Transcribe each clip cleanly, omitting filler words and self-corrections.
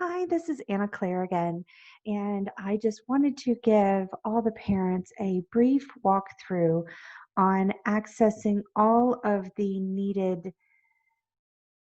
Hi, this is Anna Claire again, and I just wanted to give all the parents a brief walkthrough on accessing all of the needed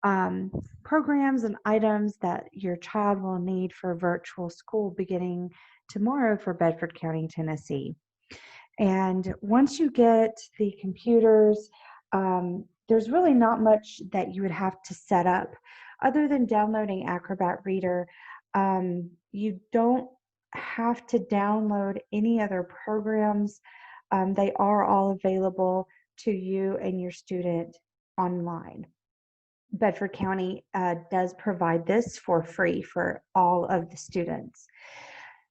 um, programs and items that your child will need for virtual school beginning tomorrow for Bedford County, Tennessee. And once you get the computers, there's really not much that you would have to set up other than downloading Acrobat Reader. You don't have to download any other programs. They are all available to you and your student online. Bedford County does provide this for free for all of the students.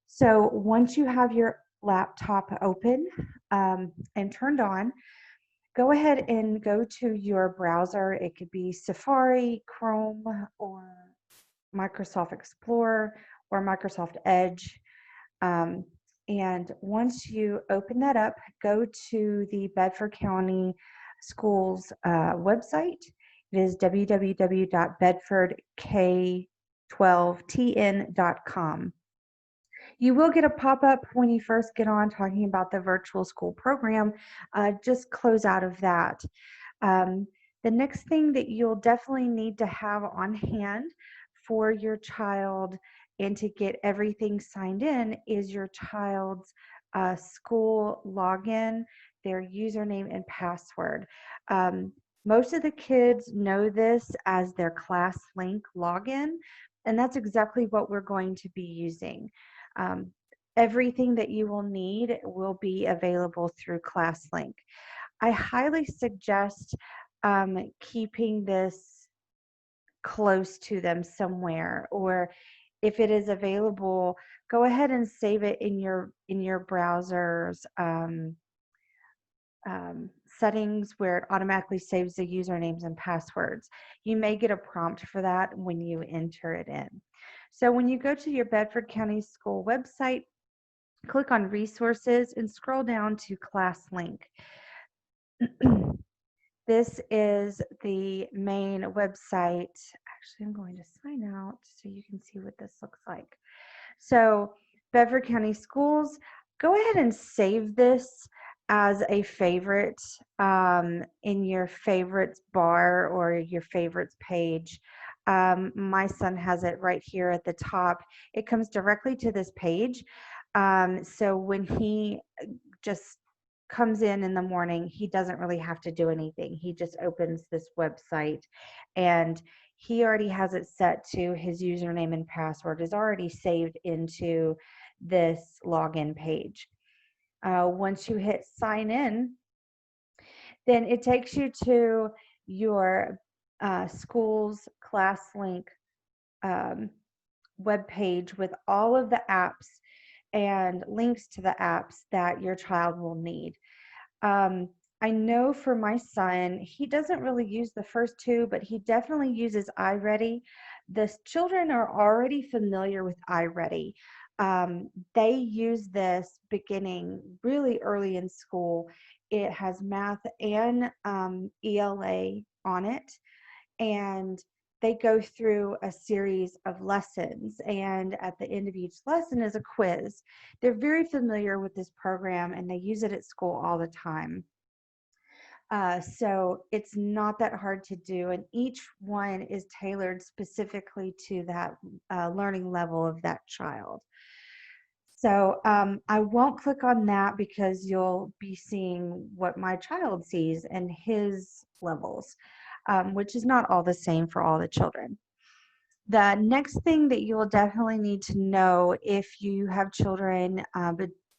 So once you have your laptop open and turned on, go ahead and go to your browser. It could be Safari, Chrome, or Microsoft Explorer or Microsoft Edge. Um, and once you open that up, go to the Bedford County Schools website. It is www.bedfordk12tn.com. You will get a pop-up when you first get on talking about the virtual school program. Just close out of that. Um, the next thing that you'll definitely need to have on hand for your child and to get everything signed in is your child's school login, their username and password. Um, Most of the kids know this as their class link login, and that's exactly what we're going to be using. Um, Everything that you will need will be available through ClassLink. I highly suggest keeping this close to them somewhere, or if it is available, go ahead and save it in your browser's settings where it automatically saves the usernames and passwords. You may get a prompt for that when you enter it in. So when you go to your Bedford County School website, click on resources and scroll down to class link. This is the main website. Actually, I'm going to sign out so you can see what this looks like. So Bedford County Schools, go ahead and save this as a favorite in your favorites bar or your favorites page. My son has it right here at the top. It comes directly to this page. So when he just comes in the morning, he doesn't really have to do anything. He just opens this website and he already has it set to his username and password is already saved into this login page. Once you hit sign in, then it takes you to your school's ClassLink web page with all of the apps and links to the apps that your child will need. Um, I know for my son, he doesn't really use the first two, but he definitely uses iReady. The children are already familiar with iReady. They use this beginning really early in school. It has math and ELA on it, and they go through a series of lessons, and at the end of each lesson is a quiz. They're very familiar with this program and they use it at school all the time. So it's not that hard to do, and each one is tailored specifically to that learning level of that child. So I won't click on that because you'll be seeing what my child sees and his levels, which is not all the same for all the children. The next thing that you will definitely need to know if you have children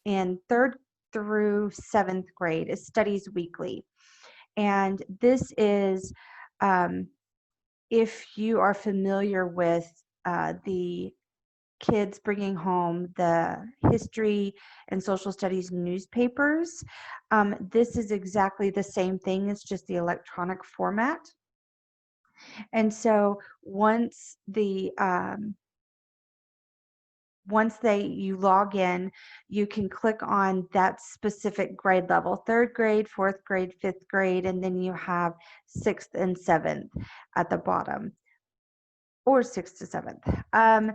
in third through seventh grade is Studies Weekly. And this is if you are familiar with the kids bringing home the history and social studies newspapers. This is exactly the same thing, it's just the electronic format. And so once you log in, you can click on that specific grade level, third grade, fourth grade, fifth grade, and then you have sixth and seventh at the bottom. or 6th to 7th.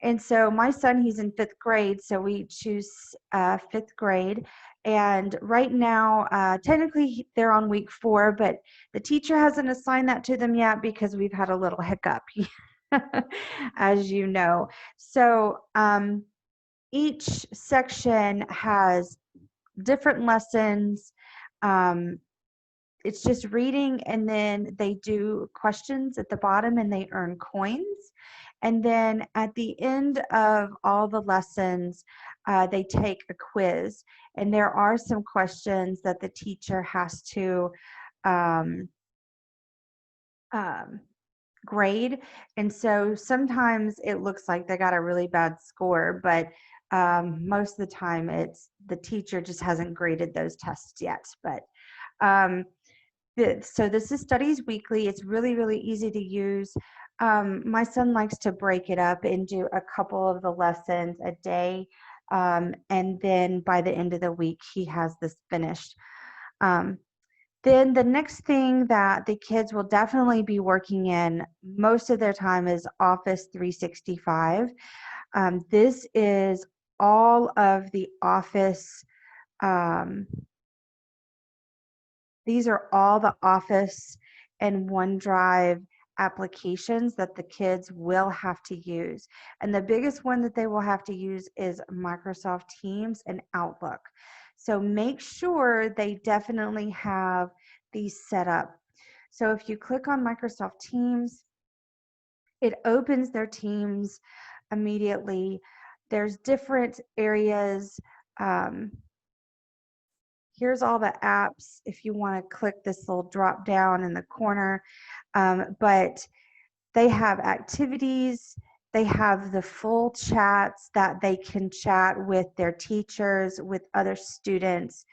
And so my son, he's in 5th grade, so we choose 5th grade. And right now, technically they're on week 4, but the teacher hasn't assigned that to them yet because we've had a little hiccup, as you know. So each section has different lessons. Um, it's just reading, and then they do questions at the bottom and they earn coins. And then at the end of all the lessons, they take a quiz, and there are some questions that the teacher has to um, um, grade. And so sometimes it looks like they got a really bad score, but most of the time it's the teacher just hasn't graded those tests yet. But um, so this is Studies Weekly. It's really, really easy to use. My son likes to break it up and do a couple of the lessons a day. And then by the end of the week, he has this finished. Then the next thing that the kids will definitely be working in most of their time is Office 365. This is all of the Office. Um, These are all the Office and OneDrive applications that the kids will have to use. And the biggest one that they will have to use is Microsoft Teams and Outlook. So make sure they definitely have these set up. So if you click on Microsoft Teams, it opens their Teams immediately. There's different areas. Um, Here's all the apps if you want to click this little drop down in the corner. But they have activities, they have the full chats that they can chat with their teachers, with other students.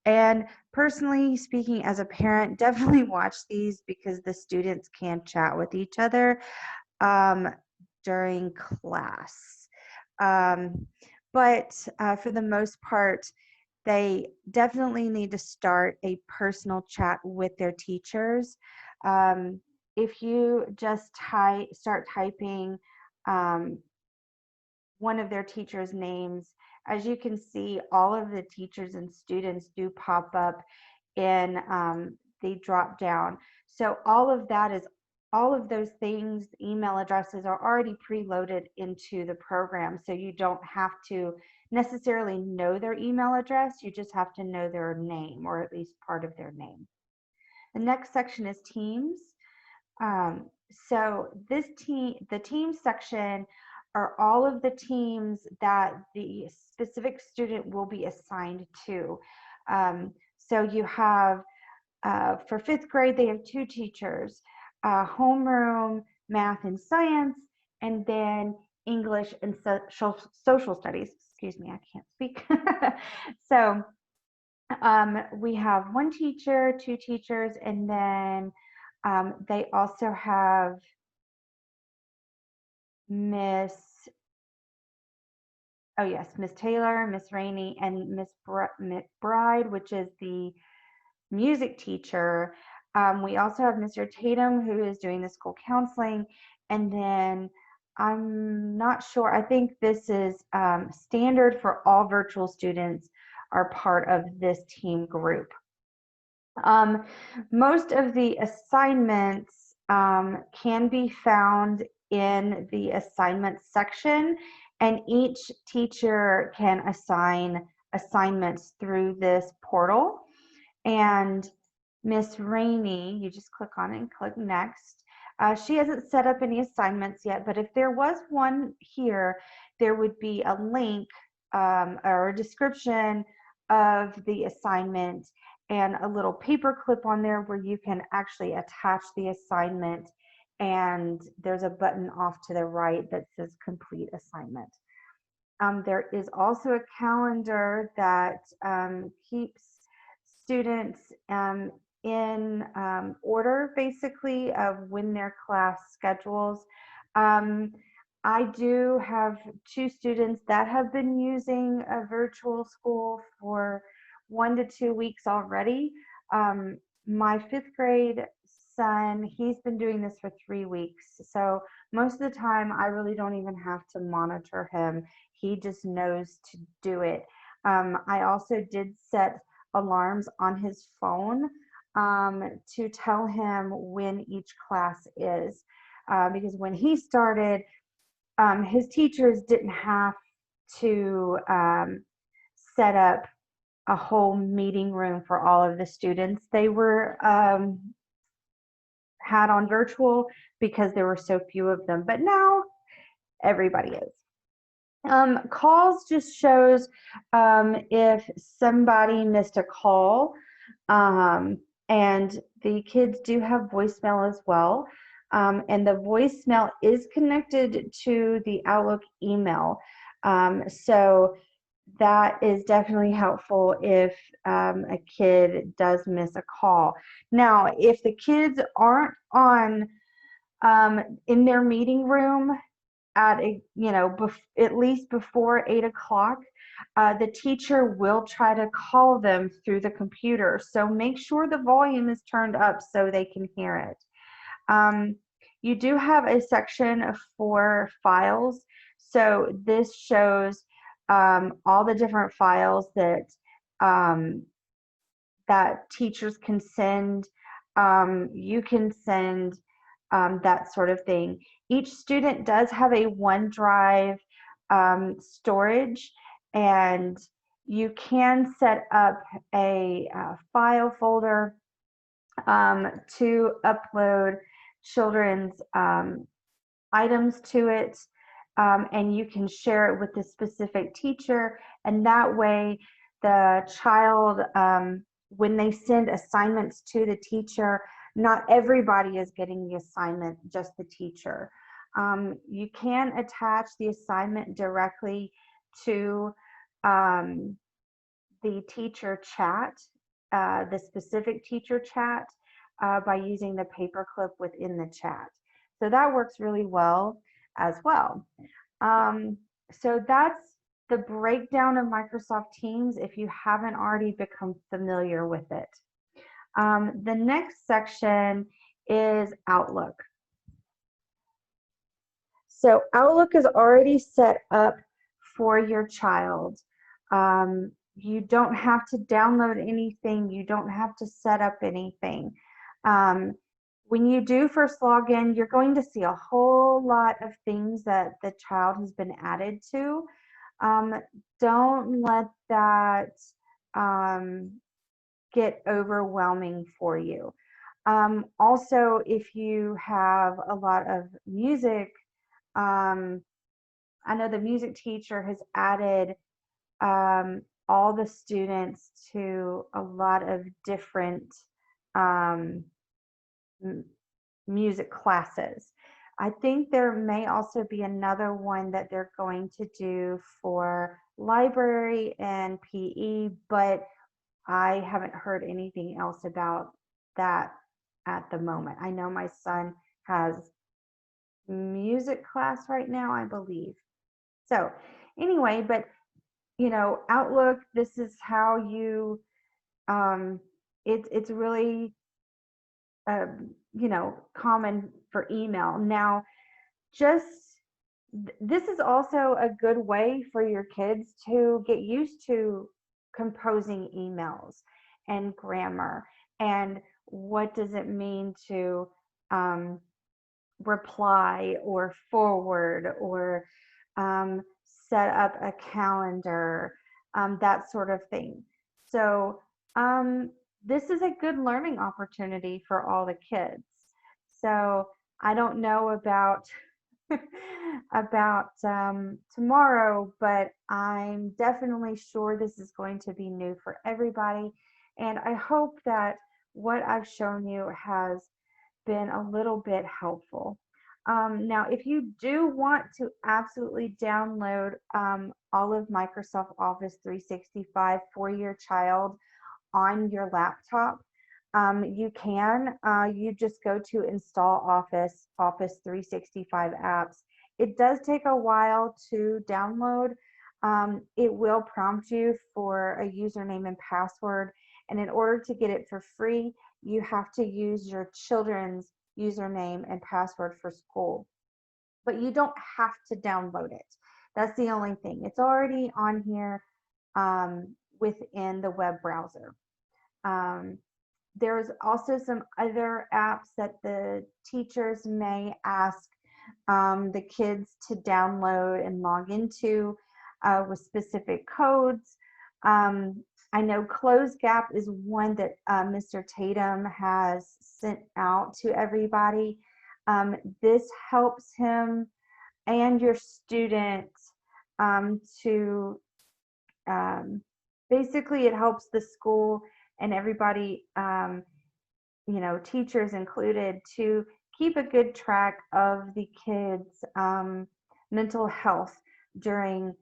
And personally speaking, as a parent, definitely watch these because the students can chat with each other um, during class. Um, but for the most part, they definitely need to start a personal chat with their teachers. Um, if you just start typing um, one of their teachers' names, as you can see, all of the teachers and students do pop up in the drop down. So all of those things, email addresses are already preloaded into the program. So you don't have to necessarily know their email address. You just have to know their name, or at least part of their name. The next section is Teams. So the team section are all of the teams that the specific student will be assigned to. So you have, for 5th grade, they have 2 teachers, homeroom, math and science, and then English and social studies. Excuse me, I can't speak. So we have 1 teacher, 2 teachers, and then they also have Miss, oh yes, Miss Taylor, Miss Rainey, and Miss McBride, which is the music teacher. We also have Mr. Tatum, who is doing the school counseling, and then I'm not sure, I think this is standard for all virtual students are part of this team group. Most of the assignments can be found in the assignments section, and each teacher can assign assignments through this portal. And Miss Rainey, you just click on it and click next. She hasn't set up any assignments yet, but if there was one here, there would be a link or a description of the assignment and a little paper clip on there where you can actually attach the assignment, and there's a button off to the right that says complete assignment. There is also a calendar that keeps students in order, basically, of when their class schedules. I do have 2 students that have been using a virtual school for 1 to 2 weeks already. My 5th grade son, he's been doing this for 3 weeks. So most of the time I really don't even have to monitor him. He just knows to do it. I also did set alarms on his phone to tell him when each class is. Because when he started, his teachers didn't have to set up a whole meeting room for all of the students. They were had on virtual because there were so few of them, but now everybody is. Calls just shows if somebody missed a call, and the kids do have voicemail as well. And the voicemail is connected to the Outlook email. So that is definitely helpful if a kid does miss a call. Now, if the kids aren't on in their meeting room at at least before 8 o'clock, the teacher will try to call them through the computer. So make sure the volume is turned up so they can hear it. You do have a section for files. So this shows all the different files um, that teachers can send. You can send that sort of thing. Each student does have a OneDrive storage, and you can set up a file folder to upload children's items to it, and you can share it with the specific teacher, and that way the child, when they send assignments to the teacher, not everybody is getting the assignment, just the teacher. You can attach the assignment directly to the teacher chat, the specific teacher chat, by using the paperclip within the chat. So that works really well as well. So that's the breakdown of Microsoft Teams if you haven't already become familiar with it. The next section is Outlook. So Outlook is already set up for your child. You don't have to download anything. You don't have to set up anything. When you do first log in, you're going to see a whole lot of things that the child has been added to. Don't let that get overwhelming for you. Also, if you have a lot of music, I know the music teacher has added all the students to a lot of different music classes. I think there may also be another one that they're going to do for library and PE, but I haven't heard anything else about that at the moment. I know my son has music class right now, I believe. So anyway, but Outlook, this is how you, it's really, common for email. Now, just this is also a good way for your kids to get used to composing emails and grammar, and what does it mean to reply or forward or set up a calendar, that sort of thing. So this is a good learning opportunity for all the kids. So I don't know about about tomorrow, but I'm definitely sure this is going to be new for everybody. And I hope that what I've shown you has been a little bit helpful. Now, if you do want to absolutely download all of Microsoft Office 365 for your child on your laptop, you can. You just go to install Office 365 apps. It does take a while to download. It will prompt you for a username and password, and in order to get it for free, you have to use your children's username and password for school. but you don't have to download it. That's the only thing. It's already on here within the web browser. Um, there's also some other apps that the teachers may ask the kids to download and log into with specific codes. I know Close Gap is one that Mr. Tatum has sent out to everybody. This helps him and your students to basically, it helps the school and everybody, teachers included, to keep a good track of the kids' mental health during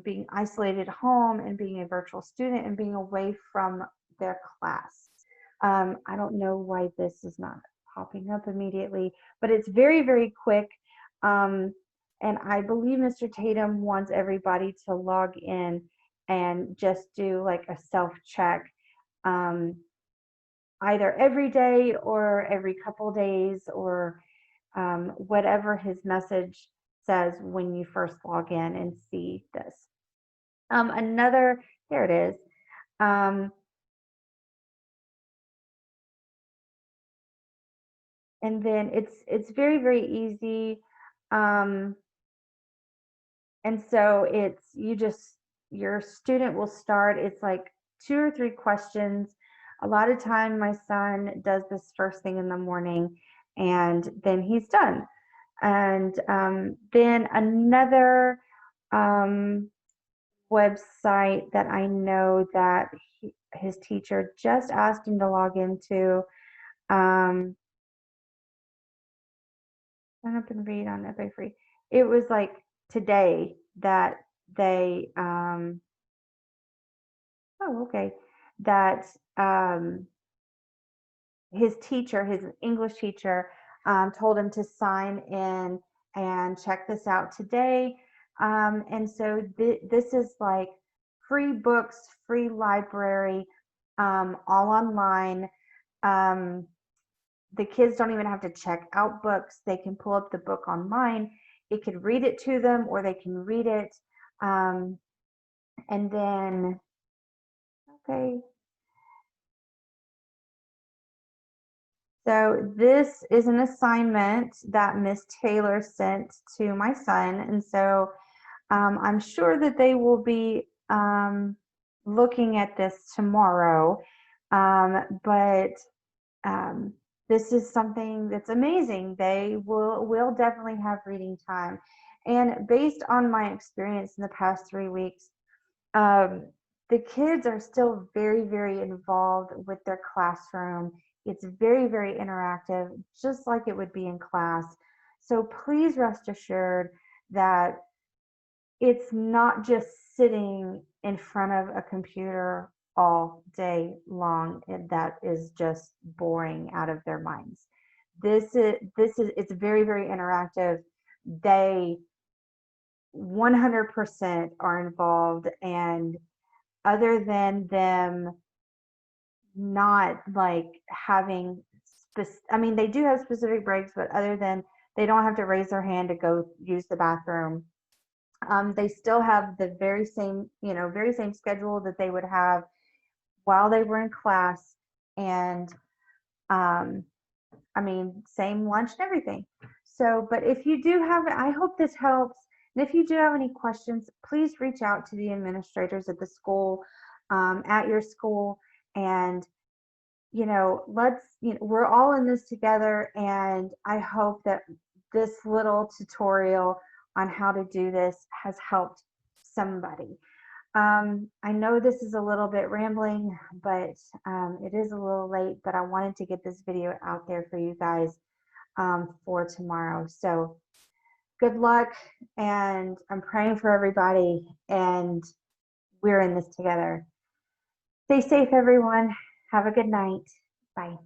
being isolated at home and being a virtual student and being away from their class. I don't know why this is not popping up immediately, but it's very, very quick. And I believe Mr. Tatum wants everybody to log in and just do like a self-check, either every day or every couple days, or whatever his message says when you first log in and see this. There it is. And then it's very, very easy. And so your student will start, it's like 2 or 3 questions. A lot of time my son does this first thing in the morning and then he's done. And then another website that I know that his teacher just asked him to log into, sign up and read on FA Free. It was like today that they that his teacher, his English teacher, told him to sign in and check this out today. And so this is like free books, free library, all online. The kids don't even have to check out books. They can pull up the book online. It could read it to them, or they can read it. And then, okay. So this is an assignment that Miss Taylor sent to my son. And so I'm sure that they will be looking at this tomorrow. But this is something that's amazing. They will definitely have reading time. And based on my experience in the past 3 weeks, the kids are still very, very involved with their classroom. It's very, very interactive, just like it would be in class. So please rest assured that it's not just sitting in front of a computer all day long, and that is just boring out of their minds. It's very, very interactive. They 100% are involved, and other than them not like having I mean, they do have specific breaks, but other than they don't have to raise their hand to go use the bathroom. They still have the very same schedule that they would have while they were in class. And I mean, same lunch and everything. So, but if you do have, I hope this helps. And if you do have any questions, please reach out to the administrators at the school, at your school. And, we're all in this together. And I hope that this little tutorial on how to do this has helped somebody. I know this is a little bit rambling, but it is a little late, but I wanted to get this video out there for you guys for tomorrow. So good luck, and I'm praying for everybody, and we're in this together. Stay safe, everyone. Have a good night. Bye.